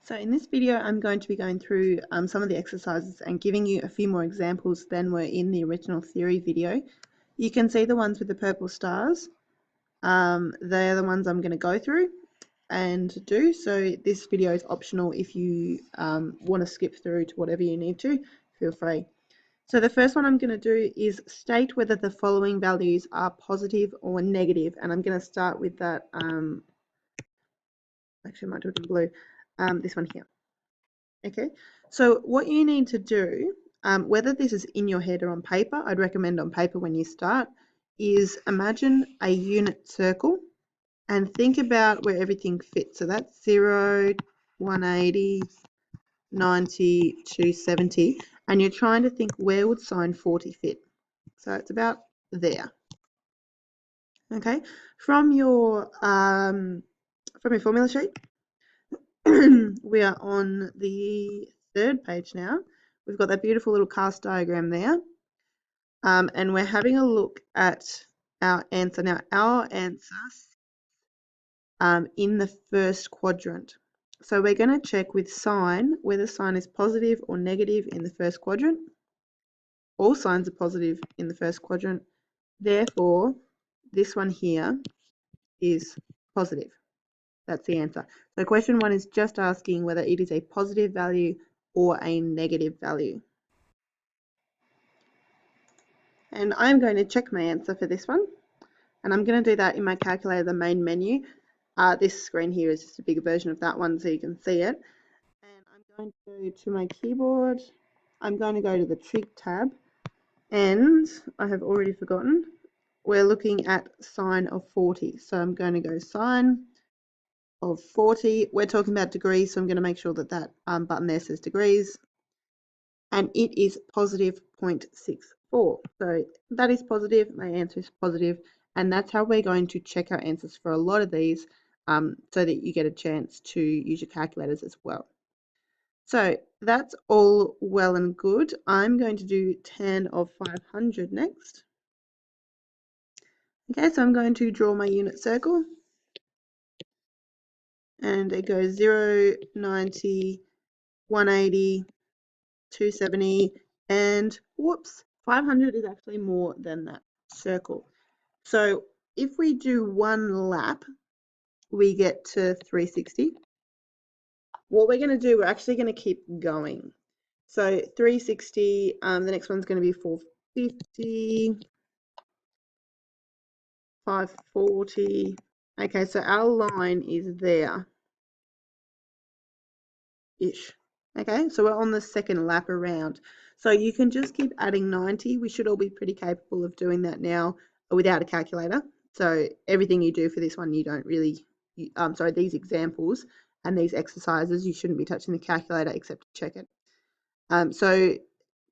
So in this video, I'm going to be going through some of the exercises and giving you a few more examples than were in the original theory video. You can see the ones with the purple stars. They're the ones I'm going to go through and do. So this video is optional. If you want to skip through to whatever you need to, feel free. So the first one I'm going to do is state whether the following values are positive or negative. And I'm going to start with that. Actually, I might do it in blue. This one here. Okay, so what you need to do, whether this is in your head or on paper, I'd recommend on paper when you start, is imagine a unit circle and think about where everything fits. So that's 0, 180, 90, 270, and you're trying to think where would sine 40 fit. So it's about there. Okay, from your formula sheet, we are on the third page now. We've got that beautiful little cast diagram there. And we're having a look at our answer. Now, our answer in the first quadrant. So we're going to check with sine whether sine is positive or negative in the first quadrant. All signs are positive in the first quadrant. Therefore, this one here is positive. That's the answer. So question 1 is just asking whether it is a positive value or a negative value. And I'm going to check my answer for this one. And I'm going to do that in my calculator, the main menu. This screen here is just a bigger version of that one so you can see it. And I'm going to go to my keyboard. I'm going to go to the Trig tab. And I have already forgotten. We're looking at sine of 40. So I'm going to go sine of 40. We're talking about degrees, so I'm going to make sure that that button there says degrees. And it is positive 0.64. So that is positive. My answer is positive. And that's how we're going to check our answers for a lot of these so that you get a chance to use your calculators as well. So that's all well and good. I'm going to do tan of 500 next. Okay, so I'm going to draw my unit circle. And it goes 0, 90, 180, 270, and whoops, 500 is actually more than that circle. So if we do one lap, we get to 360. What we're going to do, we're actually going to keep going. So 360, the next one's going to be 450, 540. Okay, so our line is there-ish. Okay, so we're on the second lap around. So you can just keep adding 90. We should all be pretty capable of doing that now without a calculator. So everything you do for this one, you don't really, these examples and these exercises, you shouldn't be touching the calculator except to check it. So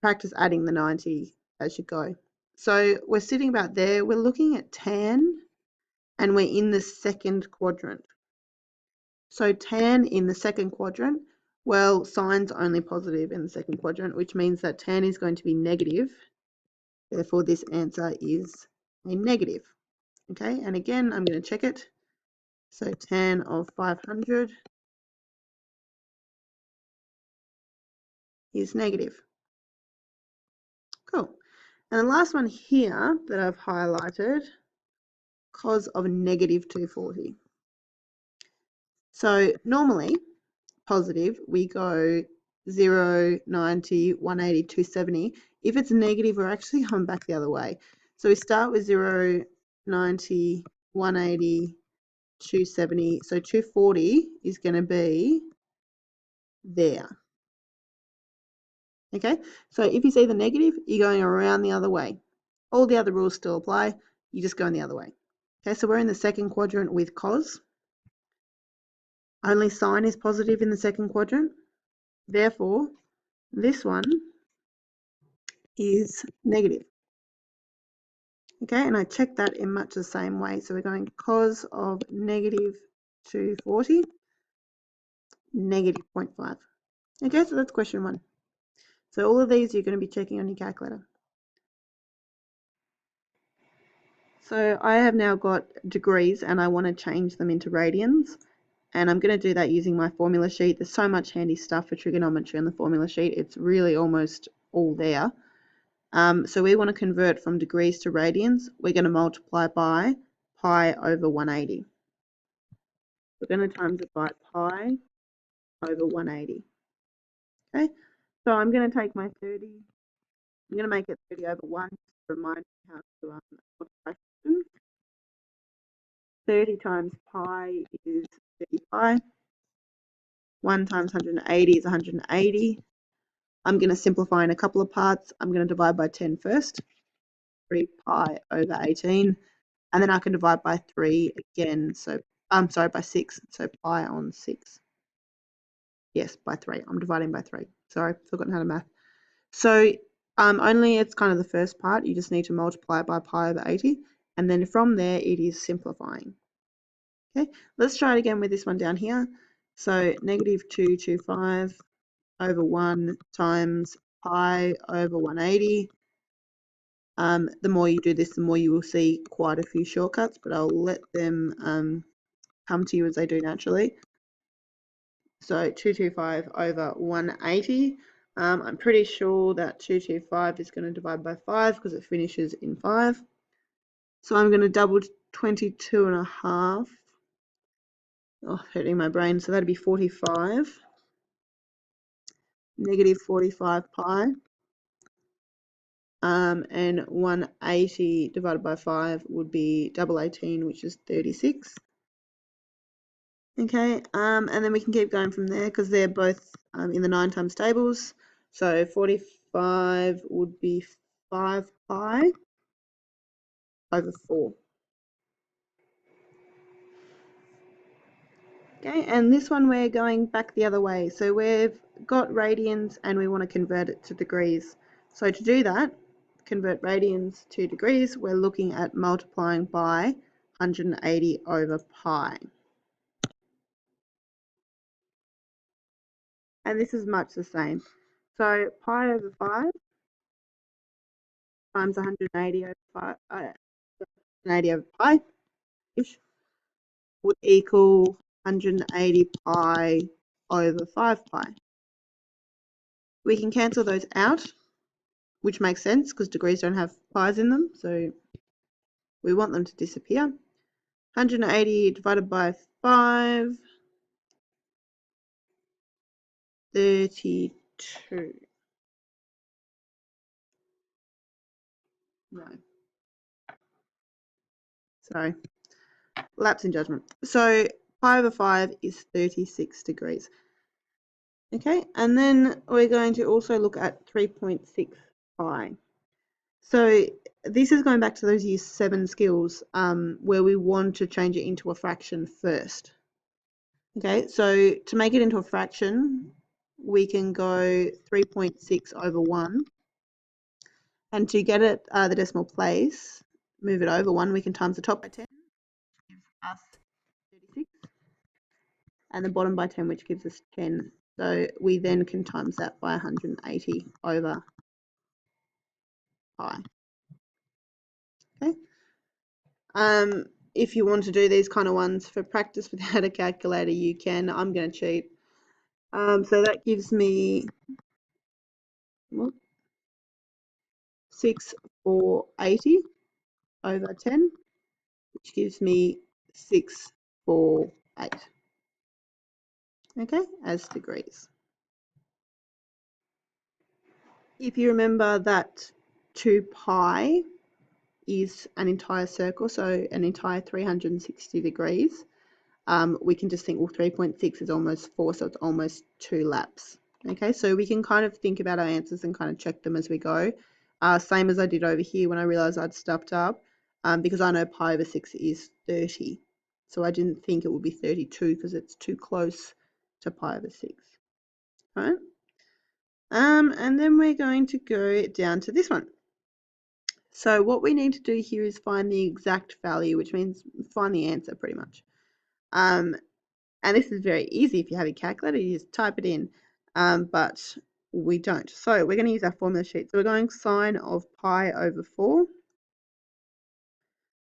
practice adding the 90 as you go. So we're sitting about there. We're looking at tan and we're in the second quadrant. So tan in the second quadrant, well, sine's only positive in the second quadrant, which means that tan is going to be negative. Therefore, this answer is a negative. Okay, and again, I'm going to check it. So tan of 500 is negative. Cool. And the last one here that I've highlighted, cos of negative 240. So normally, positive, we go 0, 90, 180, 270. If it's negative, we're actually going back the other way. So we start with 0, 90, 180, 270. So 240 is going to be there. Okay, so if you see the negative, you're going around the other way. All the other rules still apply. You just go in the other way. Okay, so we're in the second quadrant with cos. Only sine is positive in the second quadrant. Therefore, this one is negative. Okay, and I check that in much the same way. So we're going cos of negative 240, negative 0.5. Okay, so that's question 1. So all of these you're going to be checking on your calculator. So I have now got degrees and I want to change them into radians. and I'm going to do that using my formula sheet. There's so much handy stuff for trigonometry on the formula sheet. It's really almost all there. So we want to convert from degrees to radians. We're going to multiply by pi over 180. We're going to times it by pi over 180. Okay, so I'm going to take my 30. I'm going to make it 30 over 1 to remind me how to multiply fractions. 30 times pi is 30 pi. 1 times 180 is 180. I'm going to simplify in a couple of parts. I'm going to divide by 10 first. 3 pi over 18. And then I can divide by 3 again. So I'm sorry, by 6. So pi on 6. Yes, by 3. I'm dividing by 3. Sorry, forgotten how to math. So only it's kind of the first part. You just need to multiply it by pi over 80. And then from there, it is simplifying. Okay, let's try it again with this one down here. So negative 225 over 1 times pi over 180. The more you do this, the more you will see quite a few shortcuts, but I'll let them come to you as they do naturally. So 225 over 180. I'm pretty sure that 225 is going to divide by 5 because it finishes in 5. So I'm going to double 22 and a half. Oh, hurting my brain. So that'd be 45. Negative 45 pi. And 180 divided by 5 would be double 18, which is 36. Okay, and then we can keep going from there because they're both in the 9 times tables. So 45 would be 5 pi over 4. Okay, and this one we're going back the other way. So we've got radians and we want to convert it to degrees. So to do that, convert radians to degrees, we're looking at multiplying by 180 over pi. And this is much the same. So pi over 5 times 180 over 5, 180 over pi would equal 180 pi over 5 pi. We can cancel those out, which makes sense because degrees don't have pi's in them, so we want them to disappear. 180 divided by 5, 32. No. Sorry. Lapse in judgment. So pi over 5 is 36 degrees. Okay, and then we're going to also look at 3.6 pi. So this is going back to those year 7 skills where we want to change it into a fraction first. Okay, so to make it into a fraction, we can go 3.6 over 1. And to get it the decimal place, move it over 1, we can times the top by 10, gives us 36, and the bottom by 10, which gives us 10. So we then can times that by 180 over pi. Okay. If you want to do these kind of ones for practice without a calculator, you can. I'm going to cheat. So that gives me 6,480 over 10, which gives me 648. Okay, as degrees. If you remember that 2 pi is an entire circle, so an entire 360 degrees, we can just think, well, 3.6 is almost 4, so it's almost 2 laps. Okay, so we can kind of think about our answers and kind of check them as we go. Same as I did over here when I realized I'd stuffed up, because I know pi over 6 is 30. So I didn't think it would be 32 because it's too close to pi over 6. All right. And then we're going to go down to this one. So what we need to do here is find the exact value, which means find the answer pretty much. And this is very easy if you have a calculator, you just type it in, but we don't. So we're going to use our formula sheet. So we're going sine of pi over 4.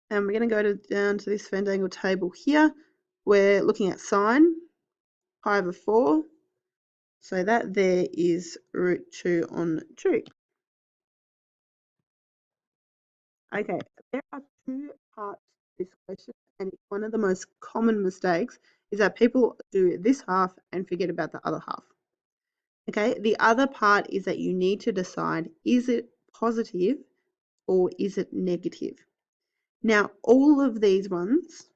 And we're going to go down to this Venn diagonal table here. We're looking at sine. pi over 4. So that there is root 2 on 2. Okay, there are two parts to this question, and one of the most common mistakes is that people do this half and forget about the other half. Okay, the other part is that you need to decide, is it positive or is it negative? Now, all of these ones,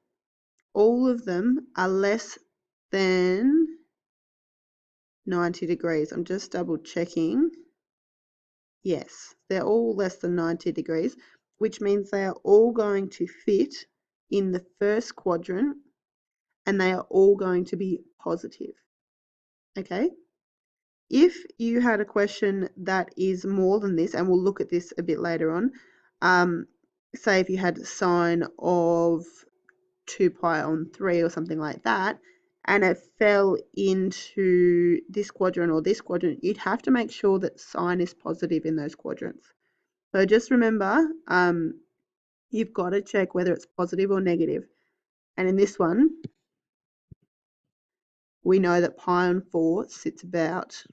all of them are less than 90 degrees. I'm just double checking. Yes, they're all less than 90 degrees, which means they are all going to fit in the first quadrant and they are all going to be positive. Okay? If you had a question that is more than this, and we'll look at this a bit later on, say if you had sine of 2 pi on 3 or something like that, and it fell into this quadrant or this quadrant, you'd have to make sure that sine is positive in those quadrants. So just remember, you've got to check whether it's positive or negative. And in this one, we know that pi on 4 sits about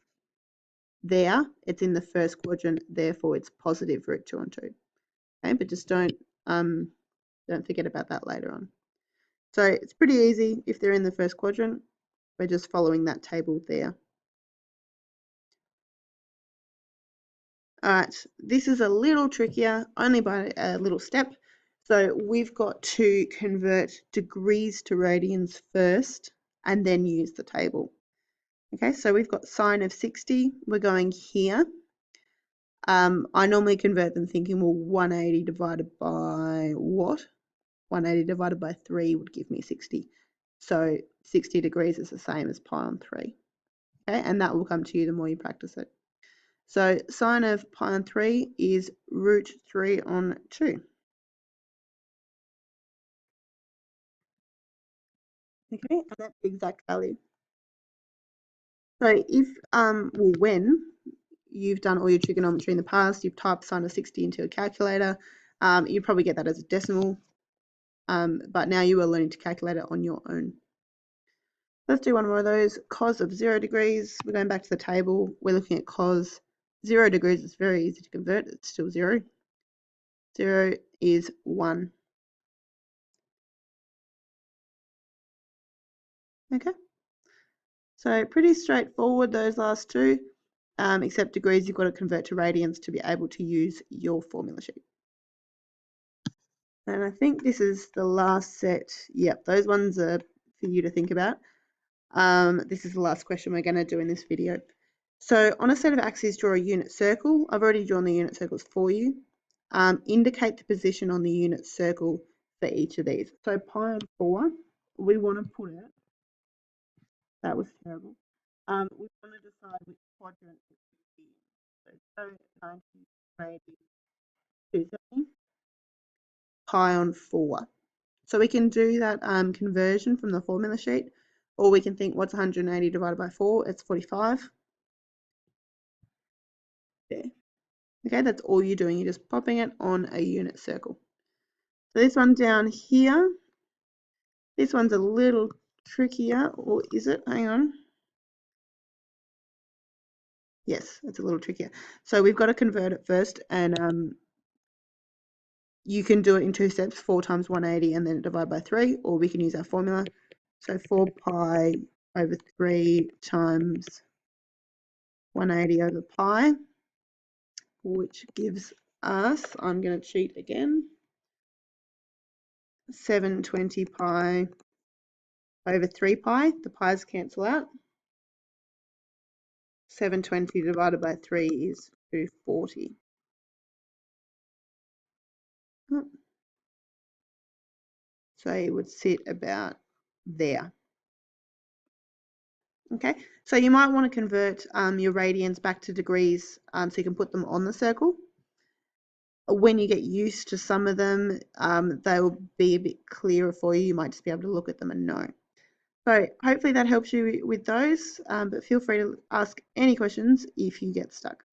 there. It's in the first quadrant, therefore it's positive root 2 on 2. Okay, but just don't forget about that later on. So it's pretty easy if they're in the first quadrant. We're just following that table there. All right, this is a little trickier, only by a little step. So we've got to convert degrees to radians first and then use the table. Okay, so we've got sine of 60. We're going here. I normally convert them thinking, well, 180 divided by what? 180 divided by 3 would give me 60. So 60 degrees is the same as pi on 3. Okay, and that will come to you the more you practice it. So sine of pi on 3 is root 3 on 2. Okay, and that's the exact value. So if, when you've done all your trigonometry in the past, you've typed sine of 60 into a calculator, you probably get that as a decimal, but now you are learning to calculate it on your own. Let's do one more of those. Cos of 0 degrees. We're going back to the table. We're looking at cos 0 degrees. It's very easy to convert. It's still 0. 0 is 1. Okay. So pretty straightforward, those last two, except degrees you've got to convert to radians to be able to use your formula sheet. And I think this is the last set. Yep, those ones are for you to think about. This is the last question we're going to do in this video. So on a set of axes, draw a unit circle. I've already drawn the unit circles for you. Indicate the position on the unit circle for each of these. So pi on 4, we want to put it, that was terrible. We want to decide which quadrant it should be in. So 90, 80, 270, pi on 4. So we can do that conversion from the formula sheet, or we can think, what's 180 divided by 4? It's 45. There. Okay, that's all you're doing. You're just popping it on a unit circle. So this one down here, this one's a little trickier, or is it? Hang on. Yes, it's a little trickier. So we've got to convert it first, and you can do it in 2 steps, 4 times 180 and then divide by 3, or we can use our formula. So 4 pi over 3 times 180 over pi, which gives us, I'm going to cheat again, 720 pi over 3 pi. The pi's cancel out. 720 divided by 3 is 240. So it would sit about there. Okay, so you might want to convert your radians back to degrees so you can put them on the circle. When you get used to some of them, they will be a bit clearer for you. You might just be able to look at them and know. So hopefully that helps you with those, but feel free to ask any questions if you get stuck.